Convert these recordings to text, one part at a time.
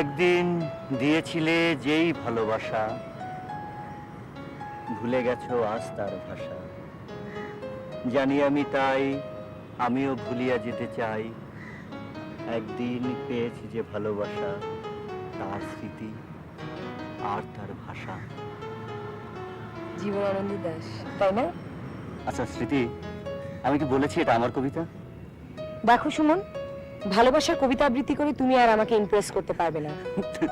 একদিন দিয়েছিলে যেই ভালোবাসা, ভুলে গেছো আজ তার ভাষা। জানি আমি তাই, আমিও ভুলিয়া যেতে চাই। একদিন পেয়েছি যে ভালোবাসা, তার স্মৃতি আর তার ভাষা। জীবনানন্দ দাশ, তাই না? আচ্ছা স্মৃতি, আমি কি বলেছি এটা আমার কবিতা? দেখো সুমন, ভালোবাসার কবিতা আবৃত্তি করে তুমি আর আমাকে ইমপ্রেস করতে পারবে না।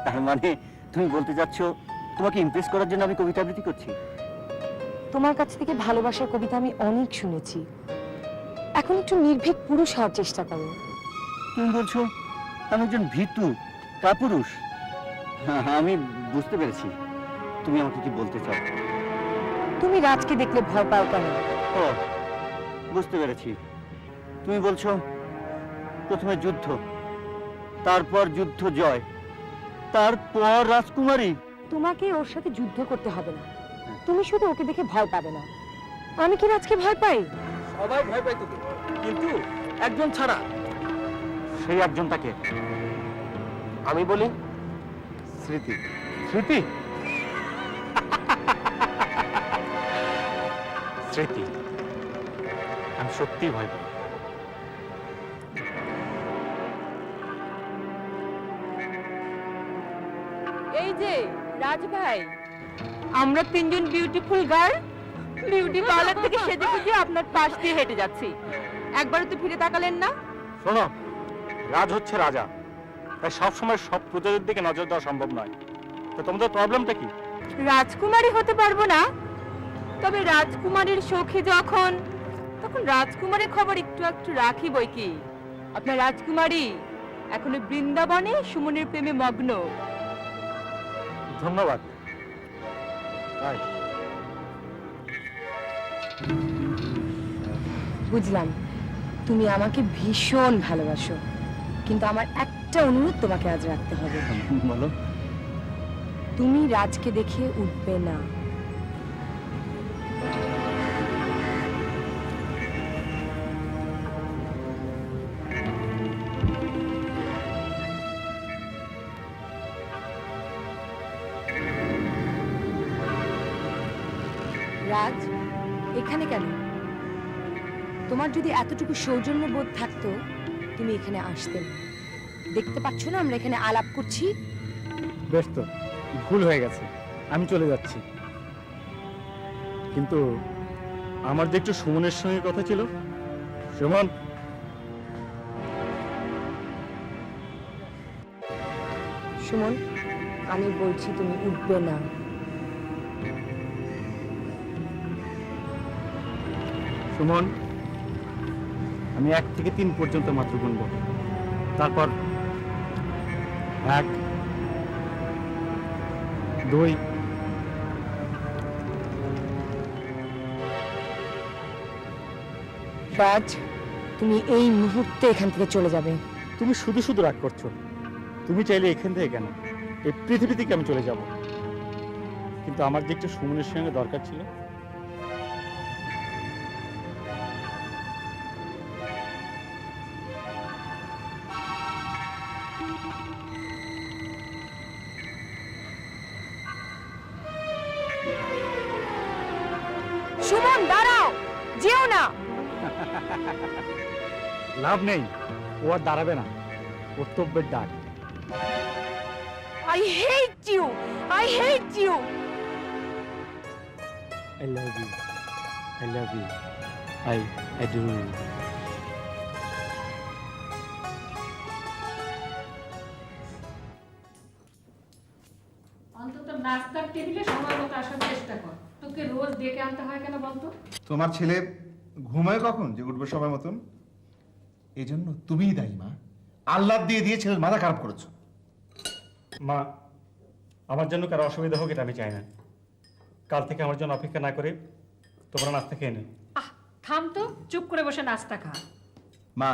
তার মানে তুমি বলতে যাচ্ছ তোমাকে ইমপ্রেস করার জন্য আমি কবিতা আবৃত্তি করছি? তোমার কাছ থেকে ভালোবাসার কবিতা আমি অনেক শুনেছি, এখন একটু নির্ভীক পুরুষ হওয়ার চেষ্টা করো। তুমি বলছো আমি একজন ভীতু কাপুরুষ? হ্যাঁ, আমি বুঝতে পেরেছি তুমি আমাকে কি বলতে চাও। তুমি রাজকে দেখলে ভয় পাও কেন? ও, বুঝতে পেরেছি। তুমি বলছো প্রথমে যুদ্ধ, তারপর যুদ্ধ জয়, তারপর রাজকুমারী। তোমাকে ওর সাথে যুদ্ধ করতে হবে না, তুমি শুধু ওকে দেখে ভয় পাবে না। আমি কি রাজকে ভয় পাই? সবাই ভয় পায় তোকে, কিন্তু একজন ছাড়া। সেই একজনটাকে আমি বলি স্মৃতি। স্মৃতি। স্মৃতি, আমি সত্যি ভয় পাই। এই যে রাজ ভাই, আমরা তিনজন বিউটিফুল গার্ল বিউটি পার্লার থেকে সেজে গুজে আপনার পাশ দিয়ে হেঁটে যাচ্ছি, একবারও তো ফিরে তাকালেন না। শোনো, রাজ হচ্ছে রাজা, তাই সবসময় সব প্রজাদের দিকে নজর দেওয়া সম্ভব নয়। তো তোমাদের প্রবলেমটা কি? রাজকুমারী হতে পারবো না, তবে রাজকুমারীর সখী যখন, তখন রাজকুমারীর খবর একটু একটু রাখি বই কি। আপনার রাজকুমারী এখনো বৃন্দাবনে সুমনের প্রেমে মগ্ন। ধন্যবাদ। তাই বুঝলাম তুমি আমাকে ভীষণ ভালোবাসো, কিন্তু আমার একটা অনুরোধ তোমাকে আজ রাখতে হবে। বলো। তুমি রাজকে দেখে উঠবে না। রাজ, এখানে কেন? তোমার যদি এতটুকু সৌজন্য বোধ থাকতো তুমি এখানে আসতে না। দেখতে পাচ্ছ না আমরা এখানে আলাপ করছি? বেশ, তো ভুল হয়ে গেছে, আমি চলে যাচ্ছি। কিন্তু আমার যে একটু সুমনের সঙ্গে কথা ছিল। সুমন, সুমন, আমি বলছি তুমি উঠবে না। সুমন, আমি 1 থেকে 3 পর্যন্ত মাত্র গুনব, তারপর 1, 2। রাজ, তুমি এই মুহূর্তে এখান থেকে চলে যাবে। তুমি শুধু শুধু রাগ করছো। তুমি চাইলে এখান থেকে কেন, এই পৃথিবী থেকে আমি চলে যাব। কিন্তু আমার যে একটু সুমনের সঙ্গে দরকার ছিল। সুমন, দাঁড়াও, যেও না। লাভ নেই, ও আর দাঁড়াবে না। কর্তব্যের ডাক। I hate you! I hate you! I love you. I love you. I do. অন্তত নাস্তার টেবিলে সময় মতো আসার চেষ্টা কর। তোকে রোজ ডেকে আনতে হয় কেন বলতো? তোমার ছেলে ঘুমায় কখন যে উঠবে সময় মতন? এই জন্য তুমিই দায়ী মা। আল্লাহ দিয়ে ছেলের মাথা খারাপ করেছো। মা, আমার জন্য কারো অসুবিধা হোক এটা আমি চাই না। কাল থেকে আমার জন্য অপেক্ষা না করে তোমরা নাস্তা খেয়ে নে। থাম তো, চুপ করে বসে নাস্তা খা। মা,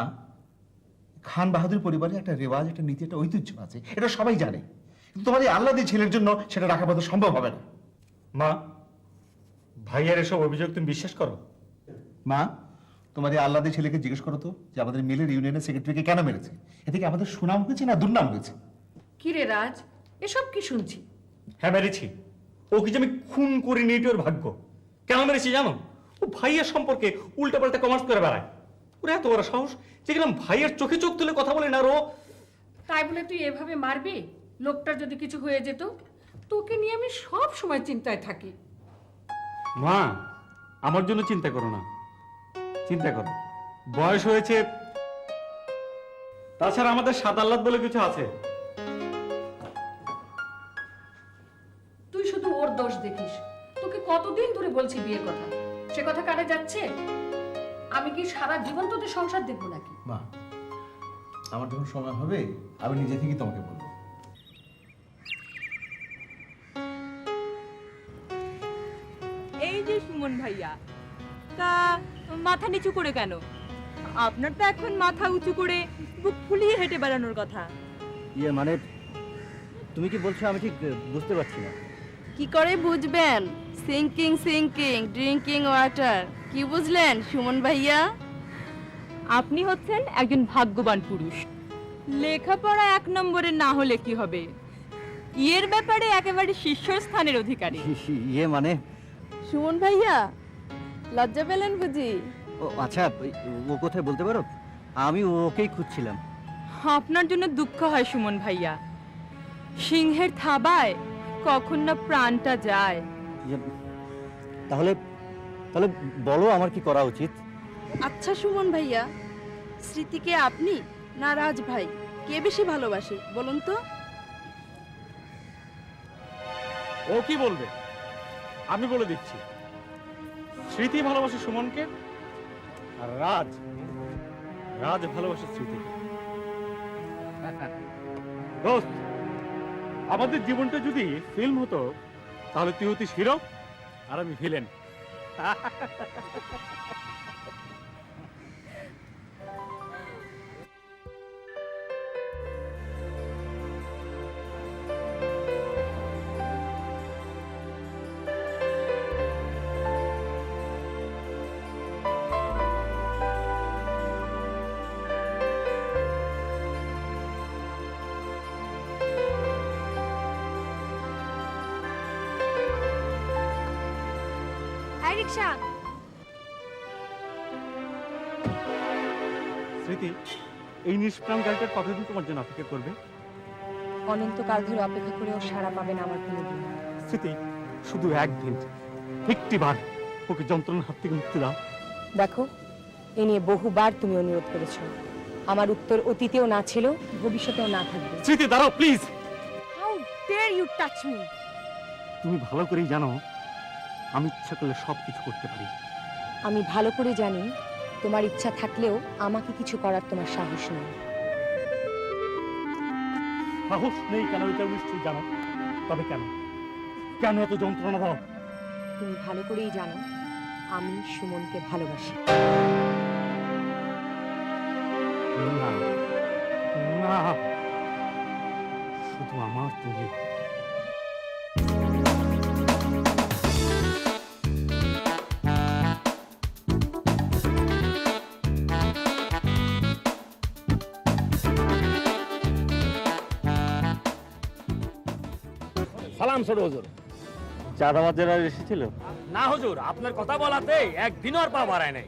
খান বাহাদুর পরিবারে একটা রেওয়াজ, একটা নীতি, একটা ঐতিহ্য আছে, এটা সবাই জানে। কিন্তু তোমার এই আল্লাহ দিয়ে ছেলের জন্য সেটা রাখা বোধ সম্ভব হবে না। মা, ভাইয়ের এসব অভিযোগ তুমি বিশ্বাস করো? মা, তোমার এই আল্লাহ দিয়ে ছেলেকে জিজ্ঞেস করো তো যে আমাদের মিলের ইউনিয়নের সেক্রেটারিকে কেন মেরেছে। এ থেকে আমাদের সুনাম হয়েছে না দুর্নাম হয়েছে? কি রে রাজ, এসব কি শুনছি? হ্যাঁ মেরেছি। ও কি যে আমি খুন করিনি এটি ওর ভাগ্য। কেন মেরেছি জানো? ও ভাইয়ের সম্পর্কে উল্টাপাল্টা কমার্স করে বেড়ায়। ওর এত বড় সাহস যে কিনা ভাইয়ের চোখে চোখ তুলে কথা বলে না। আর ও তাই বলে তুই এভাবে মারবি? লোকটার যদি কিছু হয়ে যেত? তোকে নিয়ে আমি সব সময় চিন্তায় থাকি। মা, আমার জন্য চিন্তা করো না। চিন্তা করো, বয়স হয়েছে, তাছাড়া আমাদের সাত আহ্লাদ বলে কিছু আছে। তুই শুধু ওর দোষ দেখিস। তোকে কতদিন ধরে বলছি বিয়ের কথা, সে কথা কানে যাচ্ছে? আমি কি সারা জীবন তোদের সংসার দেখবো নাকি? মা, আমার যখন সময় হবে আমি নিজে থেকেই তোমাকে বলবো। এই যে সুমন ভাইয়া, তা মাথা নিচু করে কেন? আপনার তো এখন মাথা উঁচু করে বুক ফুলিয়ে হেঁটে বেড়ানোর কথা। ইয়ে মানে, তুমি কি বলছো আমি ঠিক বুঝতে পারছি না। কি করে বুঝবেন? Sinking sinking drinking water. কি বুঝলেন সুমন ভাইয়া? আপনি হচ্ছেন একজন ভাগ্যবান পুরুষ। লেখাপড়া 1 নম্বরের না হলে কি হবে, ইয়ের ব্যাপারে একেবারে শীর্ষস্থানের অধিকারী। ইয়ে মানে, সুমন ভাইয়া লজ্জা পেলেন বুঝি? ও আচ্ছা, ও কোথায় বলতে পারো? আমি ওকেই খুঁজছিলাম। আপনার জন্য দুঃখ হয় সুমন ভাইয়া। সিংহের থাবায় কখন না প্রাণটা যায়। ইয়ে, তাহলে তাহলে বলো আমার কি করা উচিত? আচ্ছা সুমন ভাইয়া, স্মৃতিকে আপনি না রাজ ভাই কে বেশি ভালোবাসে বলুন তো? ও কি বলবে? আমি বলে দিচ্ছি। স্মৃতি ভালোবাসে সুমনকে, আর রাজ ভালোবাসে স্মৃতিকে। দোস্ত, আমাদের জীবনটা যদি ফিল্ম হতো তাহলে তুই হতিস হিরো আর আমি ভিলেন। এই রিকশা। স্মৃতি, এই নিষ্প্রাণ গাড়িটার কতদিন তোমার জন্য অপেক্ষা করবে? অনন্তকাল ধরে অপেক্ষা করেও সারা পাবেন আমার কোনোদিন। স্মৃতি, শুধু একদিন, একটিবার ওকে যন্ত্রণার হাত থেকে মুক্তি দাও। দেখো, এ নিয়ে বহুবার তুমি অনুরোধ করেছো। আমার উত্তর অতীতেও না ছিল, ভবিষ্যতেও না থাকবে। স্মৃতি দাঁড়াও please. How dare you touch me! তুমি ভালো করেই জানো আমি ইচ্ছা করলে সব কিছু করতে পারি। আমি ভালো করে জানি তোমার ইচ্ছা থাকলেও আমাকে কিছু করার তোমার সাহস নেই। সাহস নেই কেন এটা নিশ্চয়ই জানো, তবে কেন কেন এত যন্ত্রণা দাও? তুমি ভালো করেই জানো আমি সুমনকে ভালোবাসি। না না, শুধু আমার তুমি। সালাম ছোট হুজুর। চাঁদাবাজেরা এসেছিল? না হুজুর, আপনার কথা বলাতে একদিনও আর পা বাড়ায় নাই।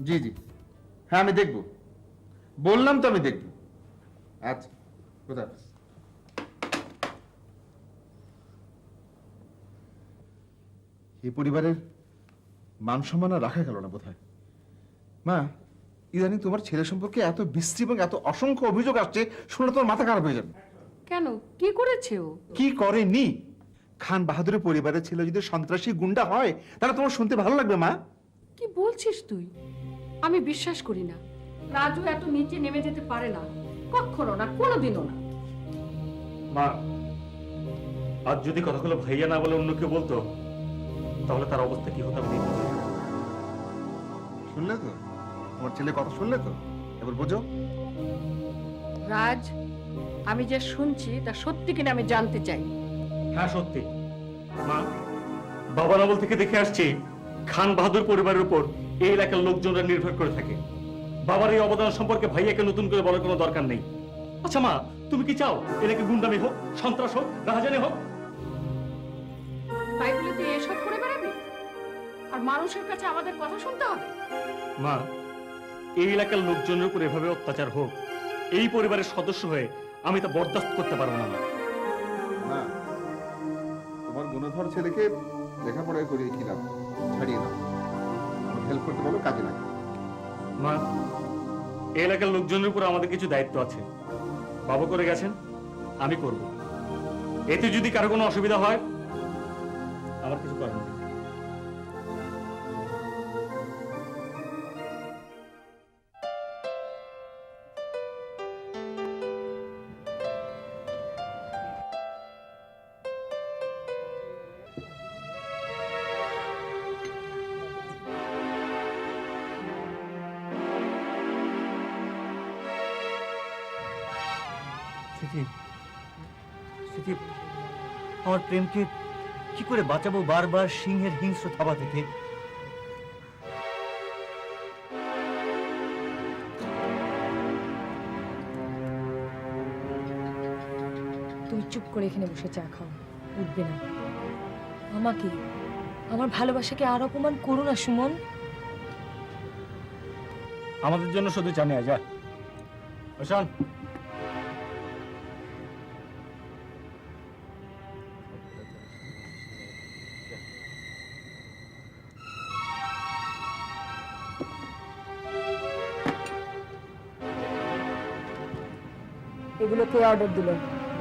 জি জি, হ্যাঁ আমি দেখব, বললাম তো আমি দেখব। আচ্ছা, কোথায়? এই পরিবারের মান সম্মান আর রাখা গেল না বোধহয়। মা, ইদানিং তোমার ছেলে সম্পর্কে এত বিশ্রী এবং এত অসংখ্য অভিযোগ আসছে, শুনে তোমার মাথা খারাপ হয়ে যাবে। কেন, কি করেছে ও? কি করেনি? খান বাহাদুরের পরিবারের ছেলে যদি সন্ত্রাসী গুন্ডা হয় তাহলে তোমার শুনতে ভালো লাগবে মা? কি বলছিস তুই? আমি বিশ্বাস করি না। রাজু এত নিচে নেমে যেতে পারে না, কখনো না, কোনোদিনও না। মা, আজ যদি কথাগুলো ভাইয়া না বলে অন্য কেউ বলতো তাহলে তার অবস্থা কি হতো আপনি বুঝি। শুনলে তো তোমার ছেলে কথা, শুনলে তো, এবার বোঝো। রাজ, আমি যা শুনছি তা সত্যি কিনা আমি জানতে চাই। হ্যাঁ সত্যি মা, বাবা নবল থেকে দেখে আসছি খান বাহাদুর পরিবারের উপর এই এলাকার লোকজনরা নির্ভর করে থাকে। বাবার এই অবদান সম্পর্কে ভাইয়াকে নতুন করে বলার কোনো দরকার নেই। আচ্ছা মা, তুমি কি চাও এলাকায় গুন্ডামি হোক, সন্ত্রাস হোক, রাহাজানি হোক? তাই বলে তুই এসব করে বেড়াবি আর মানুষের কাছে আমাদের কথা শুনতে হবে? মা, এই এলাকার লোকজনের উপর এভাবে অত্যাচার হোক, এই পরিবারের সদস্য হয়ে আমি তা বরদাস্ত করতে পারবো না। না, তোমার গুণধর ছেলেকে লেখাপড়ায় করিয়ে কি লাভ? ছাড়িয়ে দাও, হেল্প করতে পারো, কাজে লাগে। মা, এই এলাকার লোকজনের উপর আমাদের কিছু দায়িত্ব আছে। বাবা করে গেছেন, আমি করব। এতে যদি কারো কোনো অসুবিধা হয়, আমার কিছু করার নেই। স্মৃতি, স্মৃতি, আমার প্রেমকে কি করে বাঁচাবো বারবার সিংহের হিংস্র থাবা থেকে? তুমি চুপ করে এখানে বসে চা খাও, উঠবে না। আমাকে, আমার ভালোবাসাকে আর অপমান করো না সুমন। আমাদের জন্য শুধু জানিয়ে যা শোন, এগুলো কে অর্ডার দিল?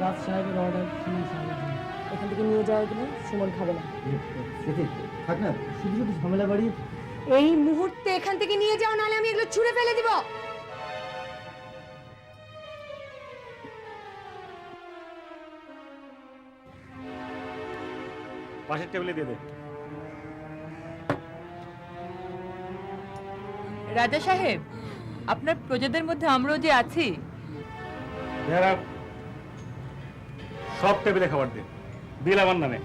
রাজ সাহেবের অর্ডার, সুমন সাহেবের জন্য। এখান থেকে নিয়ে যাও এগুলো, সুমন খাবে না। স্মৃতি, থাক না, শুধু শুধু ঝামেলা বাড়ি। এই মুহূর্তে এখান থেকে নিয়ে যাও, নাহলে আমি এগুলো ছুঁড়ে ফেলে দিব। পাশের টেবিলে দিয়ে দে। রাজা সাহেব, আপনার প্রজাদের মধ্যে আমরাও যে আছি। সব টেবিলে খাবার দে, বিল আমার নামে।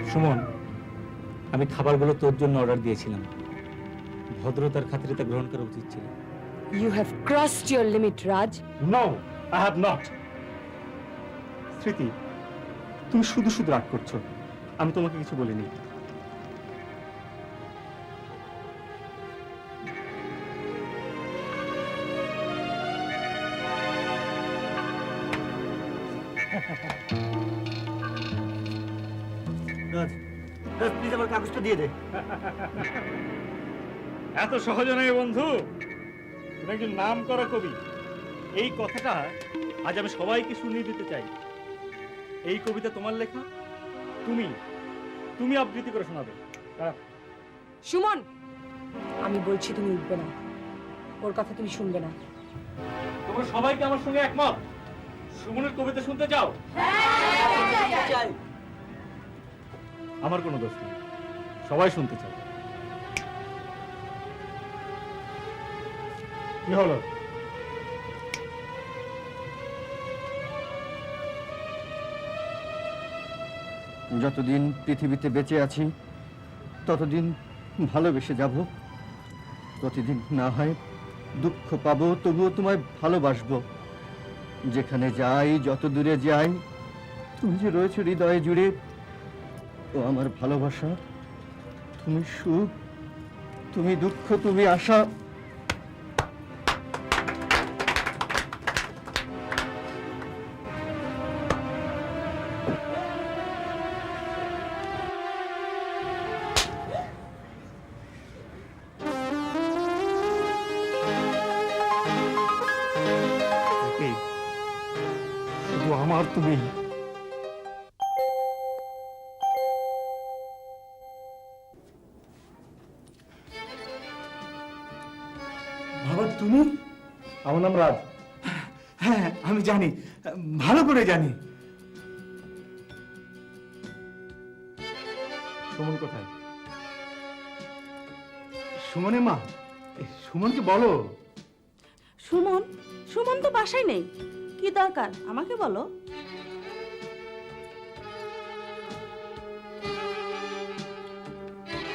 সুমন, আমি খাবারগুলো তোর জন্য অর্ডার দিয়েছিলাম। ভদ্রতার খাতিরে তা গ্রহণ করা উচিত ছিল। You have crossed your limit, Raj. No, I have not. স্মৃতি, তুমি শুধু শুধু রাগ করছো। আমি তোমাকে কিছু বলিনি। রাজ, রাজ, প্লিজ আমার কাগজটা দিয়ে দে। এত সহজে নয় বন্ধু, তুমি একজন নাম করা কবি। এই কথাটা আজ আমি সবাইকে শুনিয়ে দিতে চাই। এই কবিতা তোমার লেখা, তুমি আবৃত্তি করে শোনাবে। সুমন, আমি বলছি তুমি উঠবে না, ওর কথা তুমি শুনবে না। তোমরা সবাইকে আমার সঙ্গে একমত? সুমনের কবিতা শুনতে চাও? আমার কোনো দোষ নেই, সবাই শুনতে চাই। কি হলো? যতদিন পৃথিবীতে বেঁচে আছি ততদিন ভালোবেসে যাব, প্রতিদিন না হয় দুঃখ পাবো, তবুও তোমায় ভালোবাসবো। যেখানে যাই, যত দূরে যাই, তুমি যে রয়েছে হৃদয়ে জুড়ে, ও আমার ভালোবাসা। তুমি সুখ, তুমি দুঃখ, তুমি আশা। শুধু আমার তুমি। বাবা তুমি? আমার নাম রাজ। হ্যাঁ আমি জানি, ভালো করে জানি। সুমন কোথায়? সুমনের মা, সুমনকে বলো। সুমন? সুমন তো বাসায় নেই। কি দরকার আমাকে বলো।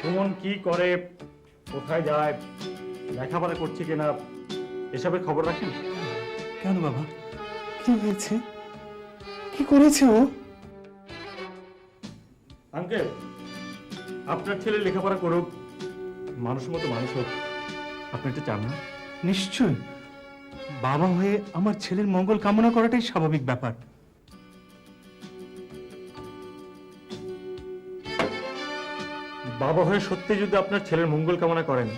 সুমন কি করে, কোথায় যায়, লেখাপড়া করছে কিনা, এসবের খবর রাখেন? কেন বাবা, কি হয়েছে? কি করেছে ও? আঙ্কেল, আপনার ছেলে লেখাপড়া করুক, মানুষ মতো মানুষ হোক, আপনি এটা চান না? নিশ্চয়, বাবা হয়ে আমার ছেলের মঙ্গল কামনা করাটাই স্বাভাবিক ব্যাপার। বাবা হয়ে সত্যি যদি আপনার ছেলের মঙ্গল কামনা করেন,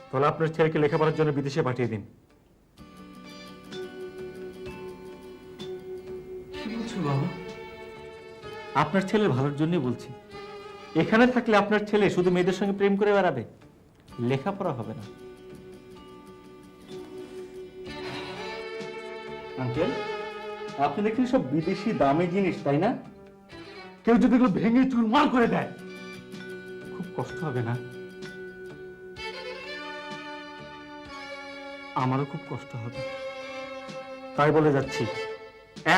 তাহলে আপনার ছেলেকে লেখাপড়ার জন্য বিদেশে পাঠিয়ে দিন। কি বলছো বাবা? আপনার ছেলের ভালোর জন্যই বলছি। এখানে থাকলে আপনার ছেলে শুধু মেয়েদের সঙ্গে প্রেম করে বেড়াবে, লেখাপড়া হবে না। আঙ্কেল, আপনি দেখলেন সব বিদেশি দামি জিনিস, তাই না? কেউ যদি এগুলো ভেঙে চুরমার করে দেয়, খুব কষ্ট হবে না? আমারও খুব কষ্ট হবে। তাই বলে যাচ্ছি,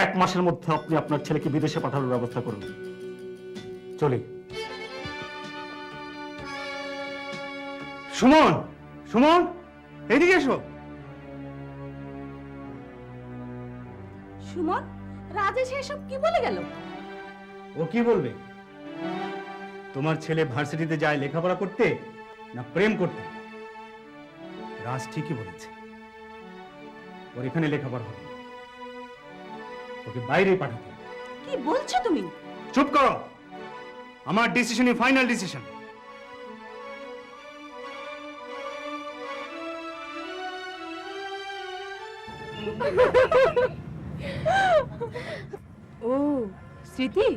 1 মাসের মধ্যে আপনি আপনার ছেলেকে বিদেশে পাঠানোর ব্যবস্থা করুন। চলি। সুমন, সুমন, এদিকে এসো। সুমন, রাজেশ এসব কি বলে গেল? ও কি বলবে? তোমার ছেলে ভার্সিটিতে যায় লেখাপড়া করতে না প্রেম করতে? রাজ ঠিকই বলেছে, ওর এখানে লেখাপড়া হবে না। ওকে বাইরে পাঠাতে হবে। কি বলছো তুমি? চুপ করো, আমার ডিসিশনই ফাইনাল ডিসিশন। ও স্মৃতি,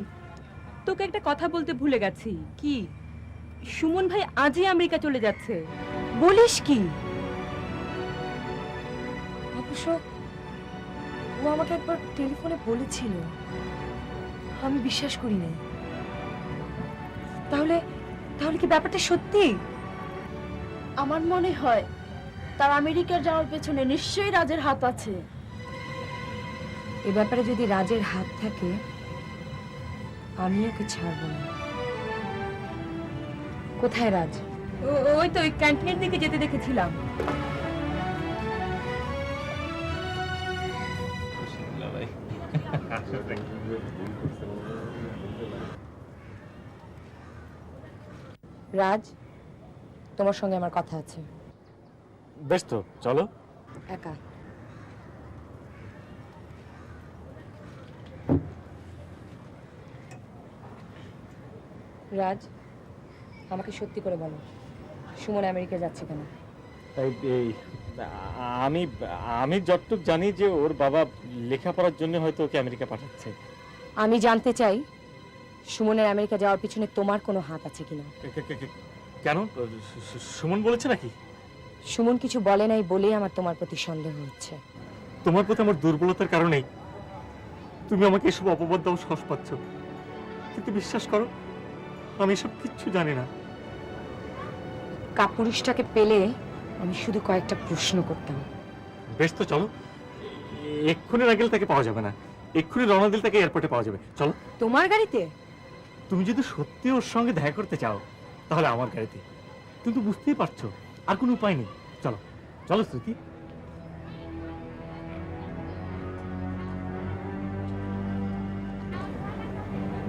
তোকে একটা কথা বলতে ভুলে গেছি। কি? সুমন ভাই আজই আমেরিকা চলে যাচ্ছে। বলিস কি? অবশ্য ও আমাকে একবার টেলিফোনে বলেছিল, আমি বিশ্বাস করি না। তাহলে তাহলে কি ব্যাপারটা সত্যি? আমার মনে হয় তার আমেরিকা যাওয়ার পেছনে নিশ্চয়ই রাজের হাত আছে। এ ব্যাপারে যদি রাজের হাত থাকে, আমি ওকে ছাড়বো না। কোথায় রাজ? ওই তো ওই ক্যান্টিনের দিকে যেতে দেখেছিলাম। রাজ, তোমার সঙ্গে আমার কথা আছে। বেশ তো, চলো। একা। রাজ, আমাকে সত্যি করে বলো, সুমন আমেরিকা যাচ্ছে কেন? এই আমি আমি যতটুক জানি যে ওর বাবা লেখাপড়ার জন্য হয়তো ওকে আমেরিকা পাঠাচ্ছে। আমি জানতে চাই, সুমনের আমেরিকা যাওয়ার পিছনে তোমার কোনো হাত আছে কিনা? কেন? সুমন বলেছে নাকি? সুমন কিছু বলে নাই বলেই আমার তোমার প্রতি সন্দেহ হচ্ছে। তোমার প্রতি আমার দুর্বলতার কারণেই তুমি আমাকে এসব অপবাদ দাও, সাহস পাচ্ছ। কিন্তু বিশ্বাস করো, আমি এসব কিচ্ছু জানি না। কাপুরুষটাকে পেলে আমি শুধু কয়েকটা প্রশ্ন করতাম। বেশ তো, চলো। এক্ষুনি না গেলে তাকে পাওয়া যাবে না। এক্ষুনি রওনা দিলে তাকে এয়ারপোর্টে পাওয়া যাবে। চলো। তোমার গাড়িতে? তুমি যদি সত্যি ওর সঙ্গে দেখা করতে চাও, তাহলে আমার গাড়িতে। তুমি তো বুঝতেই পারছো, আর কোনো উপায় নেই। চলো চলো স্মৃতি।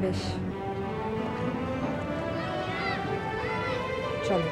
বেশ, চলো।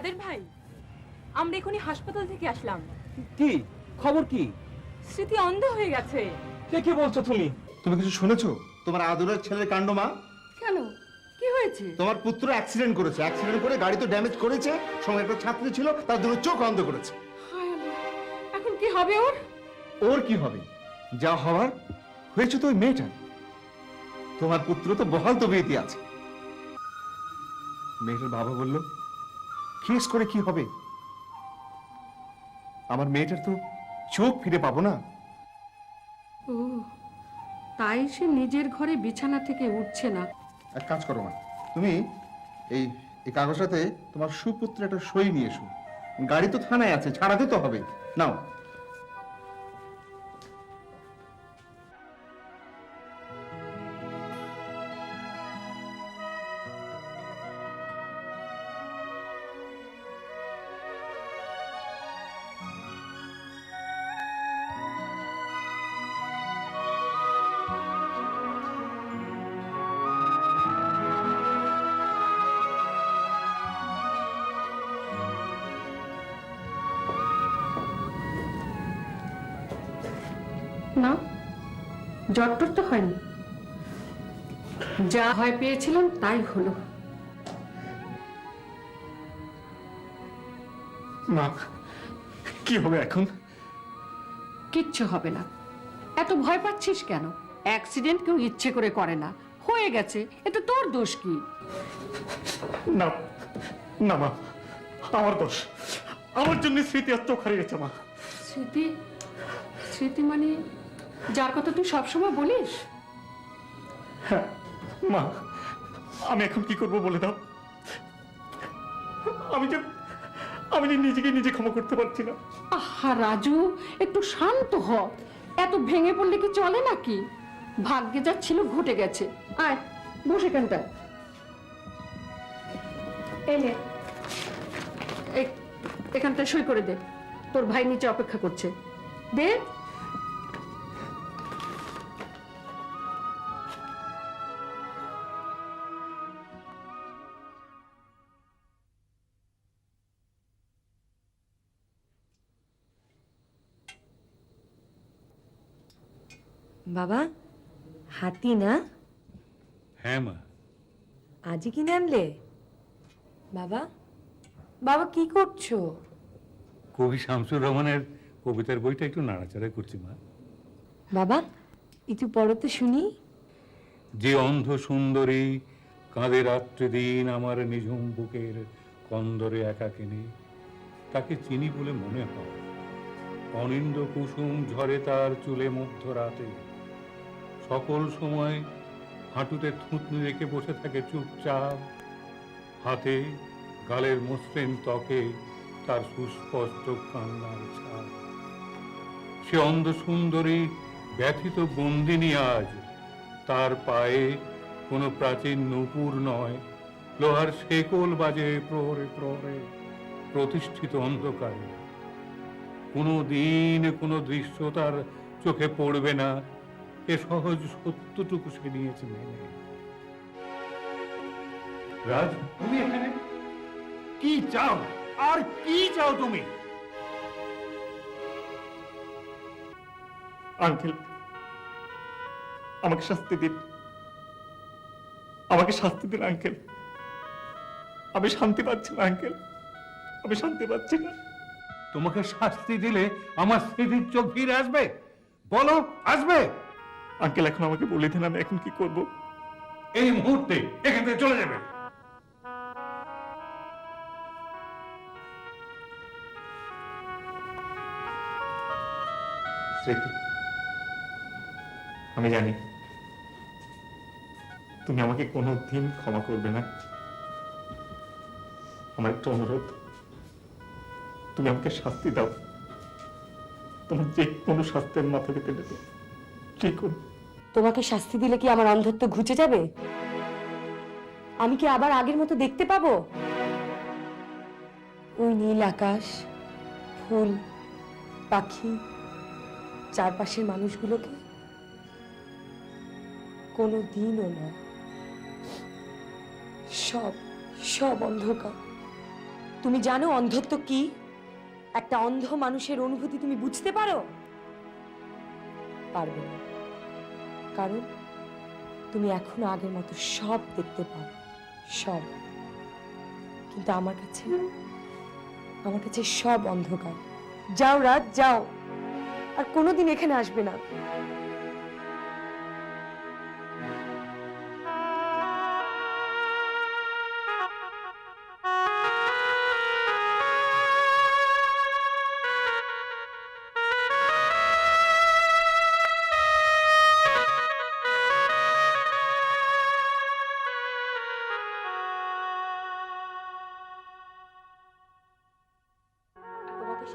কাদের ভাই, আমরা এখনই হাসপাতাল থেকে আসলাম। কি খবর কি? স্মৃতি অন্ধ হয়ে গেছে। কি বলছো তুমি? তুমি কিছু শুনেছো? তোমার আদরের ছেলের কাণ্ড মা। কেন, কি হয়েছে? তোমার পুত্র অ্যাক্সিডেন্ট করেছে, অ্যাক্সিডেন্ট করে গাড়ি তো ড্যামেজ করেছে, সঙ্গে একটা ছাত্রী ছিল, তার দুটো চোখ অন্ধ করেছে। হায় আল্লাহ, এখন কি হবে ওর? ওর কি হবে? যা হওয়ার হয়েছে তো ওই মেয়েটা। তোমার পুত্র তো বহাল তবিয়তে আছে। মেয়েটার বাবা বলল, কেস করে কি হবে? আমার মেয়েটার তো চোখ ফিরে পাবো না। ও, তাই সে নিজের ঘরে বিছানা থেকে উঠছে না। এক কাজ করো মা, তুমি এই এই কাগজটাতে তোমার সুপুত্রের একটা সই নিয়ে এসো। গাড়ি তো থানায় আছে, ছাড়াতে তো হবে। নাও। না, জ্বর তো হয়নি, যা ভয় পেয়েছিলাম তাই হলো। মা, কি হবে এখন? কিচ্ছু হবে না। এত ভয় পাচ্ছিস কেন? অ্যাক্সিডেন্ট কেউ ইচ্ছে করে করে না, হয়ে গেছে, এতে তোর দোষ কি? না না মা, আমার দোষ। আমার জন্য স্মৃতি আর চোখ হারিয়ে গেছে মা। স্মৃতি? স্মৃতি মানে যার কথা তুই সবসময় বলিস? হ্যাঁ মা, আমি এখন কি করব বলে দাও। আমি যে নিজেকে নিজে ক্ষমা করতে পারছি না। আহা রাজু, একটু শান্ত হ। এত ভেঙে পড়লে কি চলে নাকি? ভাগ্যে যা ছিল ঘটে গেছে। আয় বসে এখানটায়। এনে এখানটায় সই করে দে, তোর ভাই নিচে অপেক্ষা করছে। দে। বাবা, হাতি না? হ্যাঁ মা। আজই কিনে আনলে? বাবা, বাবা কি করছো? কবি শামসুর রহমানের কবিতার বইটা একটু নাড়াচাড়া করছি মা। বাবা, একটু পড়ো তো শুনি। যে অন্ধ সুন্দরী কাঁদে রাত্রি দিন আমার নিঝুম বুকের কন্দরে একাকিনী, তাকে চিনি বলে মনে হয়। অনিন্দ কুসুম ঝরে তার চুলে মধ্যরাতে, সকল সময় হাঁটুতে থুতনি রেখে বসে থাকে চুপচাপ, হাতে গালের মসৃণ ত্বকে তার সুস্পষ্ট কান্নার ছাপ। সে অন্ধ সুন্দরী ব্যথিত বন্দিনী আজ, তার পায়ে কোনো প্রাচীন নূপুর নয়, লোহার শেকল বাজে প্রহরে প্রহরে প্রতিষ্ঠিত অন্ধকারে। কোনো দিন কোনো দৃশ্য তার চোখে পড়বে না, এ সহজ সত্যটুকু সে নিয়েছে মেনে। রাজ, তুমি এখানে কি চাও? আর কি চাও তুমি? আঙ্কেল, আমাকে শাস্তি দিন, আমাকে শাস্তি দিন আঙ্কেল। আমি শান্তি পাচ্ছি না আঙ্কেল, আমি শান্তি পাচ্ছি না। তোমাকে শাস্তি দিলে আমার স্মৃতির চোখ ফিরে আসবে? বলো, আসবে? আঙ্কেল, এখন আমাকে বলে দিন, আমি এখন কি করব? এই মুহূর্তে এখান থেকে চলে যাবে। স্মৃতি, আমি জানি তুমি আমাকে কোনোদিন ক্ষমা করবে না। আমার একটা অনুরোধ, তুমি আমাকে শাস্তি দাও। তোমার যে কোনো শাস্তির মাথা পেতে দেবে, ঠিক করো। তোমাকে শাস্তি দিলে কি আমার অন্ধত্ব ঘুচে যাবে? আমি কি আবার আগের মতো দেখতে পাবো? ওই নীল আকাশ, ফুল, পাখি, চারপাশের মানুষগুলোকে? কোনো দিনও নয়। সব অন্ধকার। তুমি জানো অন্ধত্ব কি? একটা অন্ধ মানুষের অনুভূতি তুমি বুঝতে পারো? পারবে না, কারণ তুমি এখনো আগের মতো সব দেখতে পাও, সব। কিন্তু আমার কাছে সব অন্ধকার। যাও রাত, যাও, আর কোনোদিন এখানে আসবে না।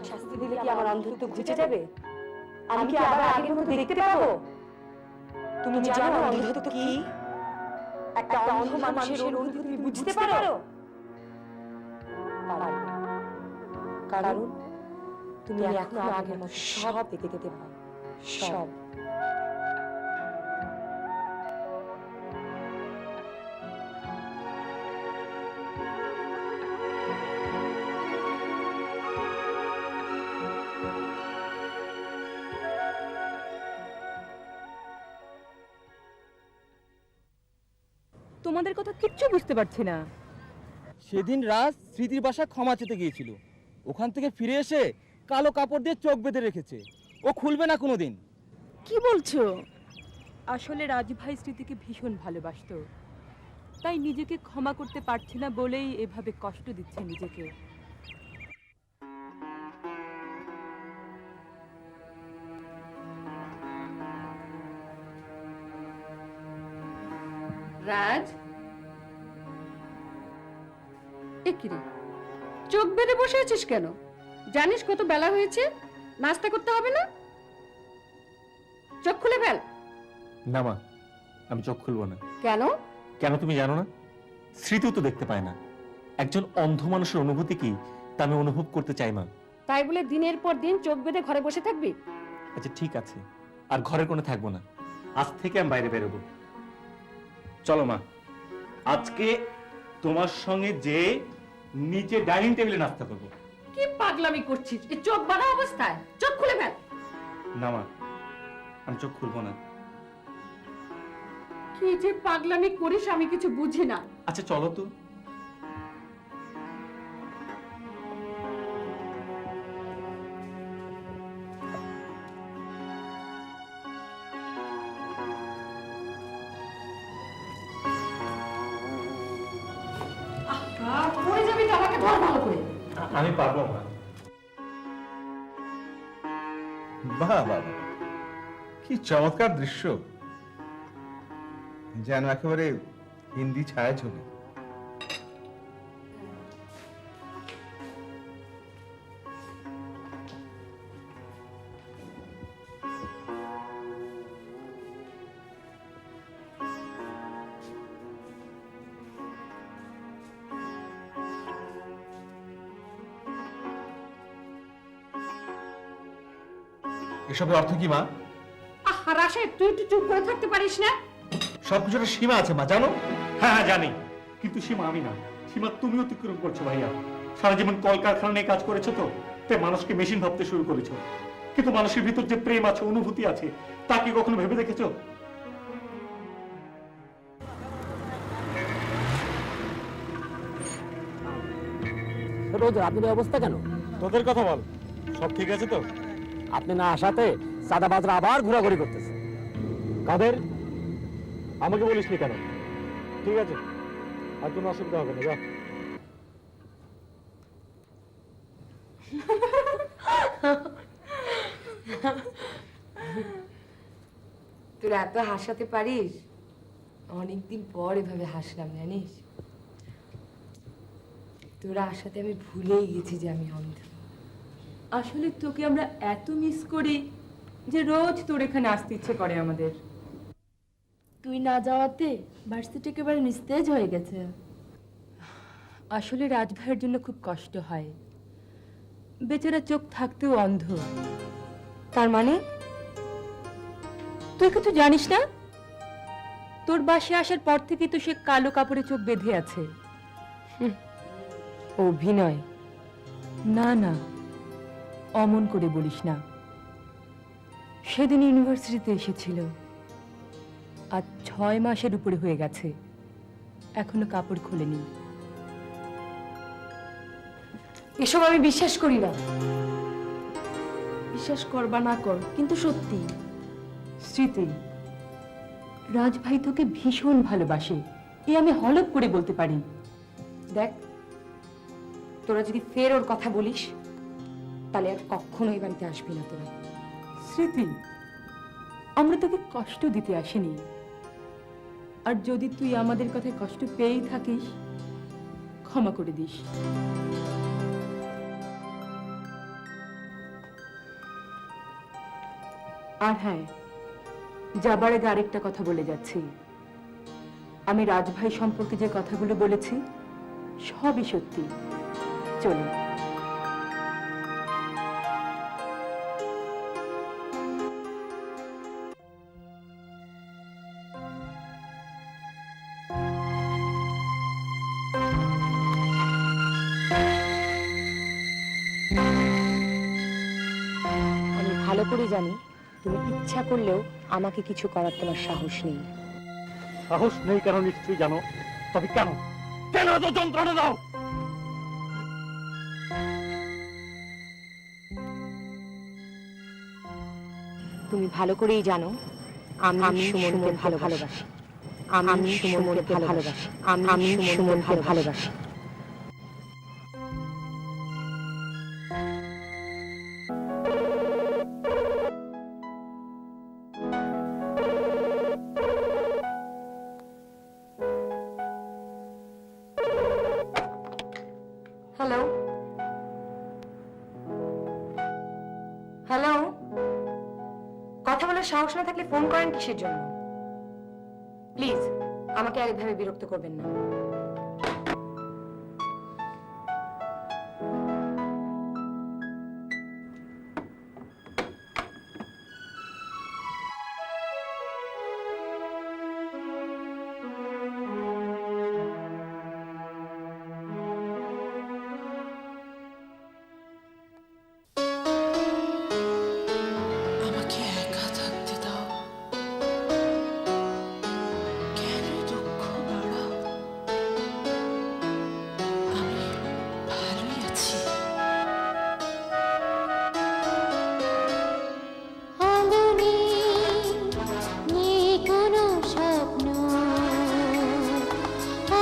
শাস্তি দিলে কি আমার অন্ধত্ব ঘুচে যাবে? আমি কি আবার আগের মতো দেখতে পাবো? তুমি জানো অন্ধত্ব কি? একটা অন্ধ মানুষের অনুভূতি তুমি বুঝতে পারো? পারবে না, কারণ তুমি এখনো আগের মতো সব দেখতে পাও, সব। তোমাদের কথা কিচ্ছু বুঝতে পারছি না। সেদিন রাজ স্মৃতির বাসায় ক্ষমা চেতে গিয়েছিল, ওখান থেকে ফিরে এসে কালো কাপড় দিয়ে চোখ বেঁধে রেখেছে, ও খুলবে না কোনোদিন। কি বলছো? আসলে রাজভাই স্মৃতিকে ভীষণ ভালোবাসতো, তাই নিজেকে ক্ষমা করতে পারছে না বলেই এভাবে কষ্ট দিচ্ছে নিজেকে। রাজ, এ কি রে, চোখ বেঁধে বসে আছিস কেন? জানিস কত বেলা হয়েছে, নাস্তা করতে হবে না? চোখ খুলে ফেল। না মা, আমি চোখ খুলবো না। কেন? কেন তুমি জানো না? স্মৃতিও তো দেখতে পায় না। একজন অন্ধ মানুষের অনুভূতি কি তা আমি অনুভব করতে চাই মা। তাই বলে দিনের পর দিন চোখ বেঁধে ঘরে বসে থাকবি? আচ্ছা ঠিক আছে, আর ঘরের কোণে থাকবো না, আজ থেকে আমি বাইরে বেরোবো। চলো মা, আজকে তোমার সঙ্গে যে নিচে ডাইনিং টেবিলে নাস্তা করবো। কি পাগলামি করছিস এই চোখ বাঁধা অবস্থায়? চোখ খুলে ফেল। না মা, আমি চোখ খুলবো না। কি যে পাগলামি করিস আমি কিছু বুঝি না। আচ্ছা চলো তো। পড়ে যাবি তো, আমাকে ধর ভালো করে। আমি পারবো না। বাহ বাহ বাহ, কি চমৎকার দৃশ্য, যেন একেবারে হিন্দি ছায়াছবি। এসবের অর্থ কি মা? রাশেদ, তুই একটু চুপ করে থাকতে পারিস না? সবকিছু একটা সীমা আছে মা, জানো? হ্যাঁ হ্যাঁ জানি, কিন্তু সীমা আমি না, সীমা তুমি অতিক্রম করছো ভাইয়া। সারা জীবন কলকারখানা নিয়ে কাজ করেছো তো, তাই মানুষকে মেশিন ভাবতে শুরু করেছো। কিন্তু মানুষের ভিতর যে প্রেম আছে, অনুভূতি আছে, তা কি কখনো ভেবে দেখেছো? রোজ আপনাদের অবস্থা কেন? তোদের কথা বল, সব ঠিক আছে তো? আপনি না আসাতে সাদাবাজরা আবার ঘোরাঘুরি করতেছে। কাদের? আমাকে বলিস নি কেন? ঠিক আছে, আর কোনো অসুবিধা হবে না, যা। তোরা এত হাসাতে পারিস, অনেকদিন পর এভাবে হাসলাম জানিস। তোরা হাসাতে আমি ভুলেই গেছি যে আমি অন্ধ। আসলে তোকে আমরা এত মিস করি যে রোজ তোর এখানে আসতে ইচ্ছে করে আমাদের। তুই না যাওয়াতে ভার্সিটি একেবারে নিস্তেজ হয়ে গেছে। আসলে রাজভাইয়ের জন্য খুব কষ্ট হয়, বেচারা চোখ থাকতেও অন্ধ। তার মানে তুই কিছু জানিস না? তোর বাসায় আসার পর থেকে তো সে কালো কাপড়ে চোখ বেঁধে আছে। অভিনয়। না না, অমন করে বলিস না। সেদিন ইউনিভার্সিটিতে এসেছিল, আজ 6 মাসের উপরে হয়ে গেছে, এখনো কাপড় খোলেনি। এসব আমি বিশ্বাস করি না। বিশ্বাস করবা না কর, কিন্তু সত্যি। স্মৃতি, রাজভাই তোকে ভীষণ ভালোবাসে, এ আমি হলপ করে বলতে পারি। দেখ, তোরা যদি ফের ওর কথা বলিস তাহলে আর কখনো এই বাড়িতে আসবি না তোরা। স্মৃতি, আমরা তোকে কষ্ট দিতে আসিনি, আর যদি তুই আমাদের কথায় কষ্ট পেয়েই থাকিস, ক্ষমা করে দিস। আর হ্যাঁ, যাবার আগে আরেকটা কথা বলে যাচ্ছি। আমি রাজভাই সম্পর্কে যে কথাগুলো বলেছি সবই সত্যি। চলুন। আমি ভালো করে জানি তুমি ইচ্ছা করলেও আমাকে কিছু করার তোমার সাহস নেই। সাহস নেই কেন নিশ্চয়ই জানো, তবে কেন কেন এত যন্ত্রণা দাও? তুমি ভালো করেই জানো আমি সুমনকে ভালোবাসি। আমি সুমনকে ভালোবাসি। আমি সুমনকে ভালোবাসি। হ্যালো হ্যালো, কথা বলার সাহস না থাকলে ফোন করেন কিসের জন্য? প্লিজ আমাকে আর এভাবে বিরক্ত করবেন না। আমাকে একা থাকতে দাও, কেন দুঃখ বাড়াও? আমি ভালোই আছি। আগুনে নেই কোনো স্বপ্ন,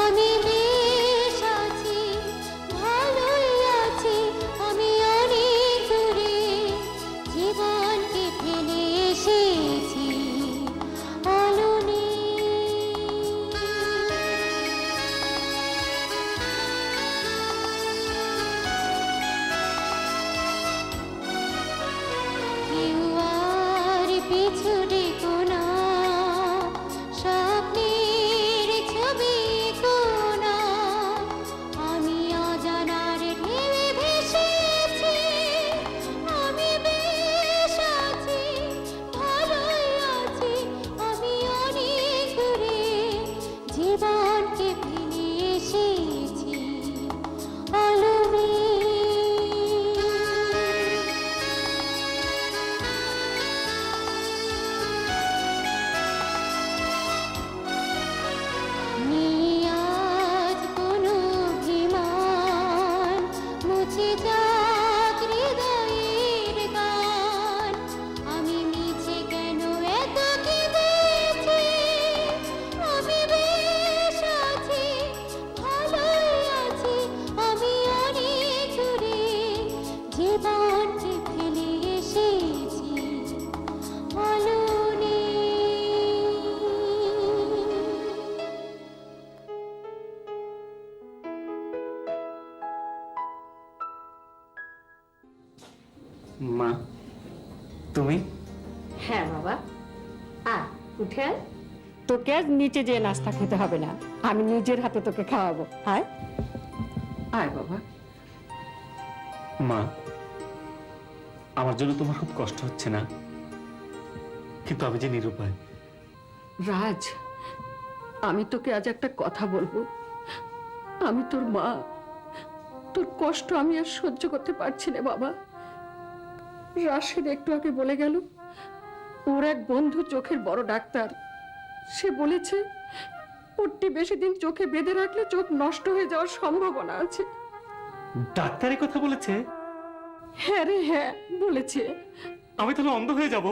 আমি বেশ আছি, ভালোই আছি। আমি অনেক দূরে জীবনকে ফেলে এসেছি আলোনে। কেউ আর পিছু ডেকো না, স্বপ্নের ছবি কোনা। আমি অজানার ঢেউয়ে ভেসেছি, আমি বেশ আছি, ভালোই আছি। আমি অনেক দূরে জীবনকে ফেলে এসেছি আলোনে। নেই আজ কোনো অভিমান, মুছে যাক হৃদয়ের গান। আমি মিছে কেন এত কেঁদেছি, আমি বেশ আছি, ভালোই আছি। আমি অনেক দূরে জীবনকে ফেলে এসেছি আলোনে। মা, তুমি? হ্যাঁ বাবা, উঠে আয়। তোকে আজ নিচে যেয়ে নাস্তা খেতে হবে না, আমি নিজের হাতে তোকে খাওয়াবো। আয় আয় বাবা। মা, আমার জন্য তোমার খুব কষ্ট হচ্ছে না? কিন্তু আমি যে নিরুপায়। রাজ, আমি তোকে আজ একটা কথা বলবো। আমি তোর মা, তোর কষ্ট আমি আর সহ্য করতে পারছি না বাবা। রাশেদ একটু আগে বলে গেল ওর এক বন্ধু চোখের বড় ডাক্তার, সে বলেছে পট্টি বেশি দিন চোখে বেঁধে রাখলে চোখ নষ্ট হয়ে যাওয়ার সম্ভাবনা আছে। ডাক্তারি কথা বলেছে? হ্যাঁ রে হ্যাঁ বলেছে। আমি তাহলে অন্ধ হয়ে যাব?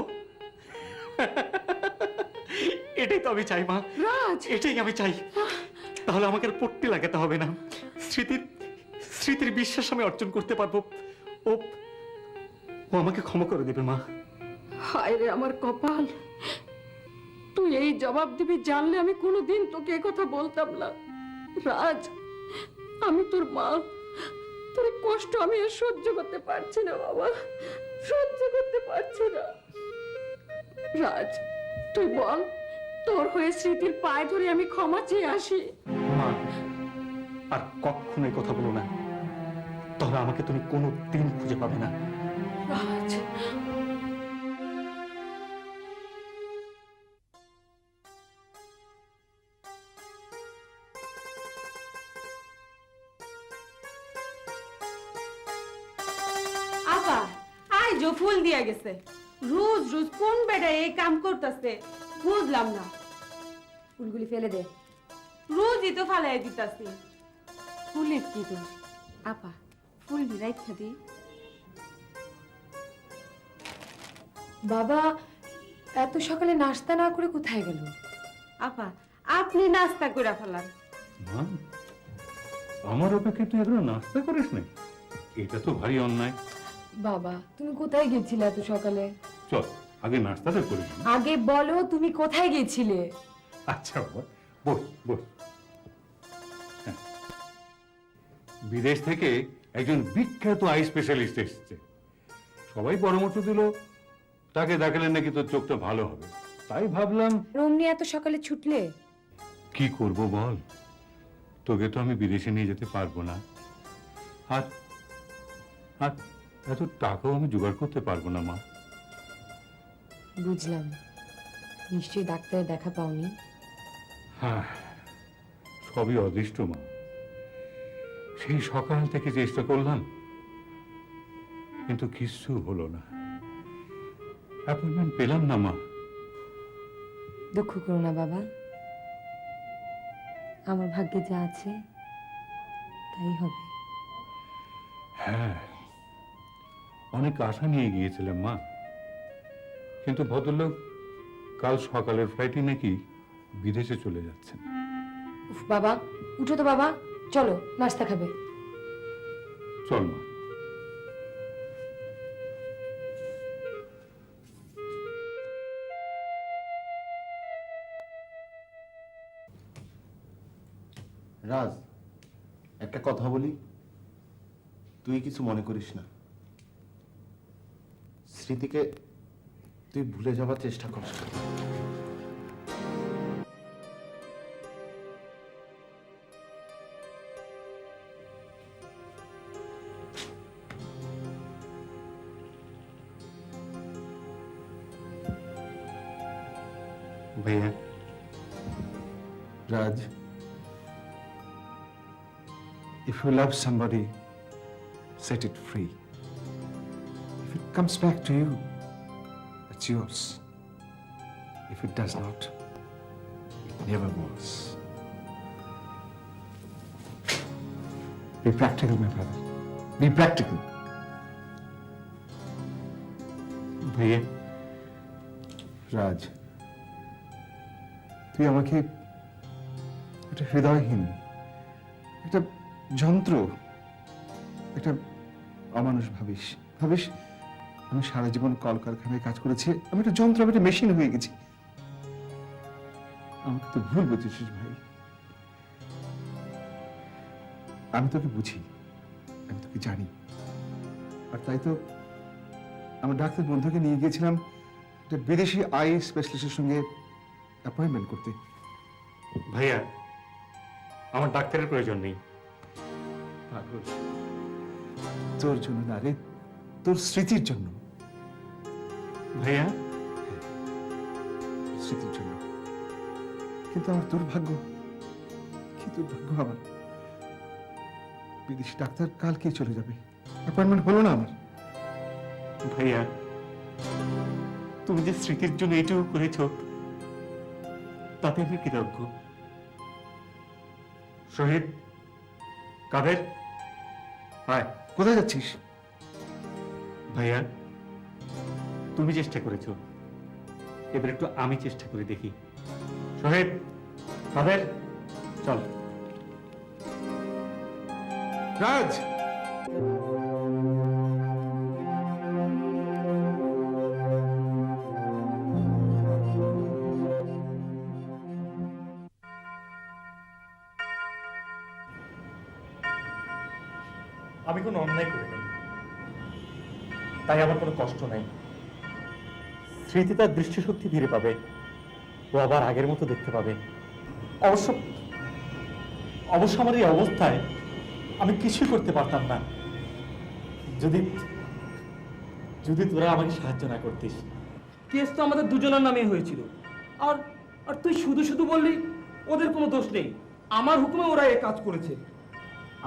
এটাই তো আমি চাই মা, রাজ, এটাই আমি চাই। তাহলে আমাকে আর পট্টি লাগাতে হবে না, স্মৃতির বিশ্বাস আমি অর্জন করতে পারবো। ও ও আমাকে ক্ষমা করে দেবে মা। হায় রে আমার কপাল, তুই এই জবাব দিবি জানলে আমি কোনোদিন তোকে এ কথা বলতাম না। রাজ, আমি তোর মা, তোর কষ্ট আমি আর সহ্য করতে পারছি না বাবা, সহ্য করতে পারছি না। রাজ, তুই বল, তোর হয়ে স্মৃতির পায়ে ধরে আমি ক্ষমা চেয়ে আসি। মা, আর কখনো এই কথা বলো না, তাহলে আমাকে তুমি কোনো দিন খুঁজে পাবে না। রাজ, আপা আই জো ফুল দিয়া গেছে, রোজ রোজ কোন বেটা এই কাম করতেছে বুঝলাম না। ফুলগুলি ফেলে দে। রোজই তো ফালাই দিতাছি। ফুলের কি দোষ? আপা ফুল রাইখা দি। বাবা এত সকালে নাস্তা না করে কোথায় গেল? আপা আপনি নাস্তা করে ফেলান। মা, আমার অপেক্ষা তুই এখনো নাস্তা করিস নাই? এটা তো ভারী অন্যায়। বাবা তুমি কোথায় গেছিলে এত সকালে? চল আগে নাস্তাটা করি। আগে বলো তুমি কোথায় গেছিলে? আচ্ছা বাবা, বস বস। হ্যাঁ। বিদেশ থেকে একজন বিখ্যাত আই স্পেশালিস্ট এসেছে। সবাই পরামর্শ দিল তাকে দেখালে নাকি তোর চোখটা ভালো হবে। তাই ভাবলাম অমনি এত সকালে ছুটলে? কি করব বল, তোকে তো আমি বিদেশে নিয়ে যেতে পারবো না, আর আর এত টাকাও আমি জোগাড় করতে পারবো না মা। বুঝলাম, নিশ্চয়ই ডাক্তারের দেখা পাওনি। হ্যাঁ, সবই অদৃষ্ট মা। সেই সকাল থেকে চেষ্টা করলাম, কিন্তু কিছু হলো না। অ্যাপয়েন্টমেন্ট পেলাম না মা। দুঃখ করো না বাবা, আমার ভাগ্যে যা আছে তাই হবে। হ্যাঁ, অনেক আশা নিয়ে গিয়েছিলাম মা, কিন্তু ভদ্রলোক কাল সকালের ফ্লাইটে নাকি বিদেশে চলে যাচ্ছেন। উফ বাবা, উঠো তো বাবা, চলো নাস্তা খাবে। চল মা। রাজ, একটা কথা বলি, তুই কিছু মনে করিস না। স্মৃতিকে তুই ভুলে যাবার চেষ্টা কর। ভাইয়া, Raj, if you love somebody, set it free. If it comes back to you, it's yours. If it does not, it never was. Be practical, my brother. Be practical. ভাইয়া, রাজ, তুই আমাকে একটা হৃদয়হীন, একটা যন্ত্র, একটা অমানুষ ভাবিস। আমি সারা জীবন কলকারখানায় কাজ করেছি, আমি একটা যন্ত্র, আমি একটা মেশিন হয়ে গেছি। আমাকে তো ভুল বুঝেছিস ভাই। আমি তোকে বুঝি, আমি তোকে জানি, আর তাই তো আমার ডাক্তার বন্ধুকে নিয়ে গিয়েছিলাম একটা বিদেশি আই স্পেশালিস্টের সঙ্গে অ্যাপয়েন্টমেন্ট করতে। ভাইয়া, আমার ডাক্তারের প্রয়োজন নেই। পাগল, তোর জন্য না রে, তোর স্মৃতির জন্য। ভাইয়া, স্মৃতির জন্য। কিন্তু আমার দুর্ভাগ্য, কি দুর্ভাগ্য আমার। বিদেশি ডাক্তার কালকে চলে যাবে, অ্যাপয়েন্টমেন্ট হলো না আমার। ভাইয়া, তুমি যে স্মৃতির জন্য এটুকু করেছ তাতে আমি কৃতজ্ঞ। শহীদ, কাদের, হায়, কোথায় যাচ্ছিস? ভাইয়া তুমি চেষ্টা করেছো, এবার একটু আমি চেষ্টা করে দেখি। শহীদ, কাদের, চল। রাজ, আমি কোনো অন্যায় করে নাই, তাই আমার কোনো কষ্ট নাই। স্মৃতি তার দৃষ্টিশক্তি ফিরে পাবে, ও আবার আগের মতো দেখতে পাবে। অবশ্য অবশ্য আমার এই অবস্থায় আমি কিছুই করতে পারতাম না যদি যদি তোরা আমাকে সাহায্য না করতিস। কেস তো আমাদের দুজনের নামে হয়েছিল, আর আর তুই শুধু শুধু বললি ওদের কোনো দোষ নেই, আমার হুকুমে ওরা এ কাজ করেছে।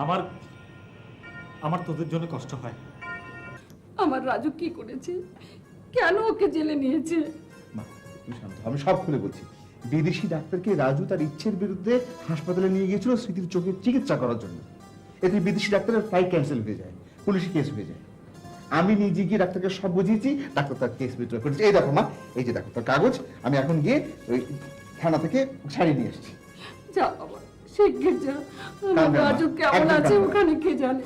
আমার আমার তোদের জন্য কষ্ট হয়। আমার রাজু কি করেছে? কেন ওকে জেলে নিয়েছে? মা, তুমি শান্ত হও, আমি সব খুলে বলছি। বিদেশি ডাক্তারকে রাজু তার ইচ্ছের বিরুদ্ধে হাসপাতালে নিয়ে গিয়েছিল স্মৃতির চোখের চিকিৎসা করার জন্য। এতে বিদেশি ডাক্তারের ফ্লাইট ক্যান্সেল হয়ে যায়, পুলিশি কেস হয়ে যায়। আমি নিজে গিয়ে ডাক্তারকে সব বুঝিয়েছি, ডাক্তার তার কেস উইথড্র করেছে। এই দেখো মা, এই যে দেখো তার কাগজ। আমি এখন গিয়ে ওই থানা থেকে ছাড়িয়ে নিয়ে এসেছি। যা বাবা, শিগগির যা। আমার কাঁদবে না, রাজু কেমন একদম আছে কাঁদবে না। ওখানে কে জানে।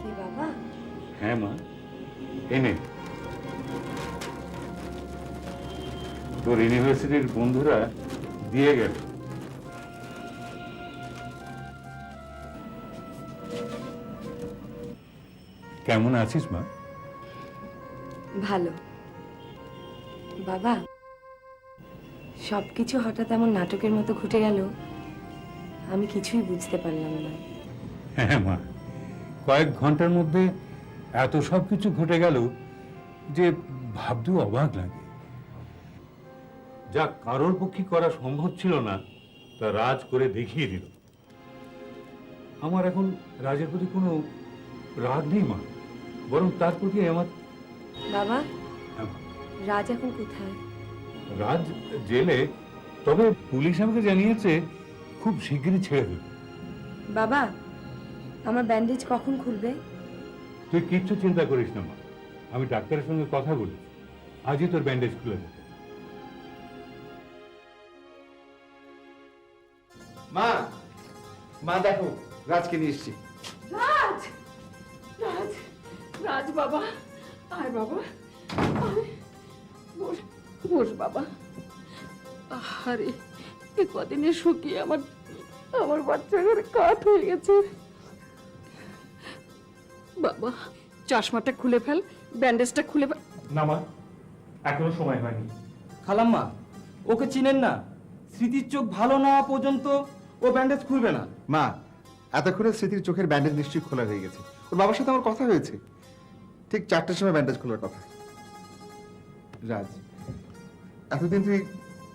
কি বাবা? হ্যাঁ মা, এনে তোর ইউনিভার্সিটির বন্ধুরা দিয়ে গেল। কেমন আছিস মা? ভালো। বাবা, সবকিছু হঠাৎ এমন নাটকের মতো ঘটে গেল, আমি কিছুই বুঝতে পারলাম না। হ্যাঁ মা, কয়েক ঘন্টার মধ্যে এত সব কিছু ঘটে গেল যে ভাবতেও অবাক লাগে। যা কারোর পক্ষে করা সম্ভব ছিল না তা রাজ করে দেখিয়ে দিল। আমার এখন রাজের প্রতি কোনো রাগ নেই মা, বরং তার প্রতি আমার। বাবা, হ্যাঁ মা। রাজ এখন কোথায়? রাজ জেলে, তবে পুলিশ আমাকে জানিয়েছে খুব শিগগিরই ছেড়ে দেবে। বাবা, আমার ব্যান্ডেজ কখন খুলবে? তুই কিচ্ছু চিন্তা করিস না মা, আমি ডাক্তারের সঙ্গে কথা বলি, আজই তোর ব্যান্ডেজ খুলে দেবে। মা, মা দেখো, রাজকে নিয়ে এসেছি। রাজ, রাজ, রাজ বাবা, আয় বাবা, আয়। বস, বস বাবা। আরে, এ কদিনে শুকিয়ে আমার আমার বাচ্চা ঘরে কাঠ হয়ে গেছে। বাবা, চশমাটা খুলে ফেল, ব্যান্ডেজটা খুলে ফেল। না মা, এখনো সময় হয়নি। খালাম্মা, ওকে চিনেন না, স্মৃতির চোখ ভালো না হওয়া পর্যন্ত ও ব্যান্ডেজ খুলবে না। মা, এতক্ষণে স্মৃতির চোখের ব্যান্ডেজ নিশ্চয়ই খোলা হয়ে গেছে। ওর বাবার সাথে আমার কথা হয়েছে, ঠিক 4টার সময় ব্যান্ডেজ খোলার কথা। রাজ, এতদিন তুই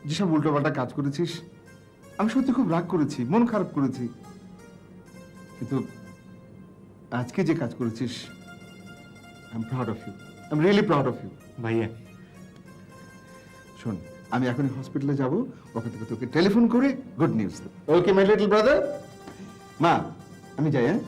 যেসব উল্টোপাল্টা কাজ করেছিস, আমি সত্যি খুব রাগ করেছি, মন খারাপ করেছি, কিন্তু আজকে যে কাজ করেছিস, I am proud of you, I am really proud of you. ভাইয়া, শোন, আমি এখনই হসপিটালে যাব, ওখান থেকে তোকে টেলিফোন করে good news. Okay my little brother. মা, আমি যাই। হ্যাঁ,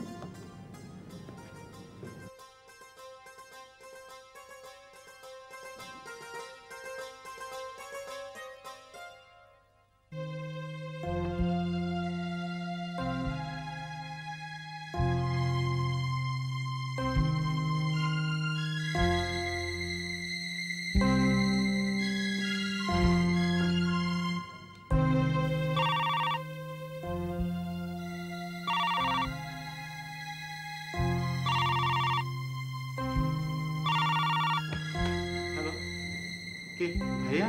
হ্যালো, কে? ভাইয়া?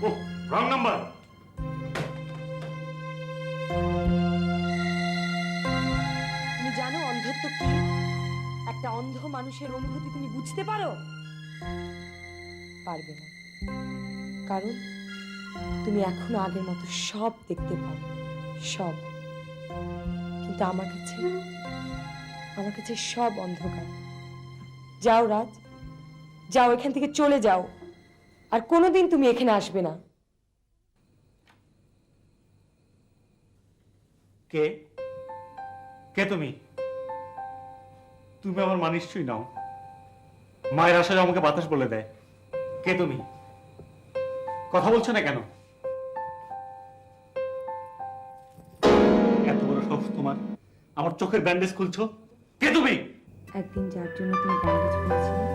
ও, রং নাম্বার। তুমি জানো অন্ধত্ব কি? একটা অন্ধ মানুষের অনুভূতি তুমি বুঝতে পারো? পারবে না, কারণ তুমি এখনো আগের মতো সব দেখতে পাও, সব। কিন্তু আমার কাছে সব অন্ধকার। যাও রাজ, যাও, এখান থেকে চলে যাও, আর কোনোদিন তুমি এখানে আসবে না। কে কে তুমি? তুমি আমার মা নিশ্চয়ই নাও। মায়ের আশায় আমাকে বাতাস বলে দেয়। কে তুমি? কথা বলছো না কেন? এত বড় সাহস তোমার, আমার চোখের ব্যান্ডেজ খুলছো? কে তুমি? একদিন যার জন্য তুমি ব্যান্ডেজ খুলেছিলে,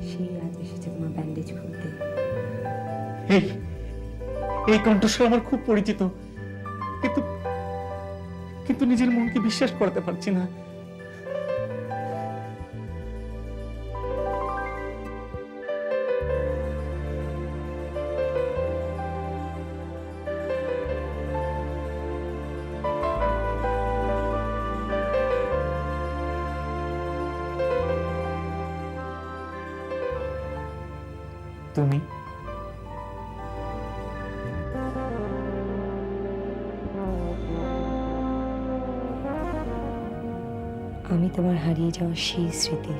সেই আজ এসেছে তোমার ব্যান্ডেজ খুলতে। এই কণ্ঠস্বর আমার খুব পরিচিত, কিন্তু কিন্তু নিজের মনকে বিশ্বাস করতে পারছি না। তুমি আমি তোমার হারিয়ে যাওয়া সেই স্মৃতি।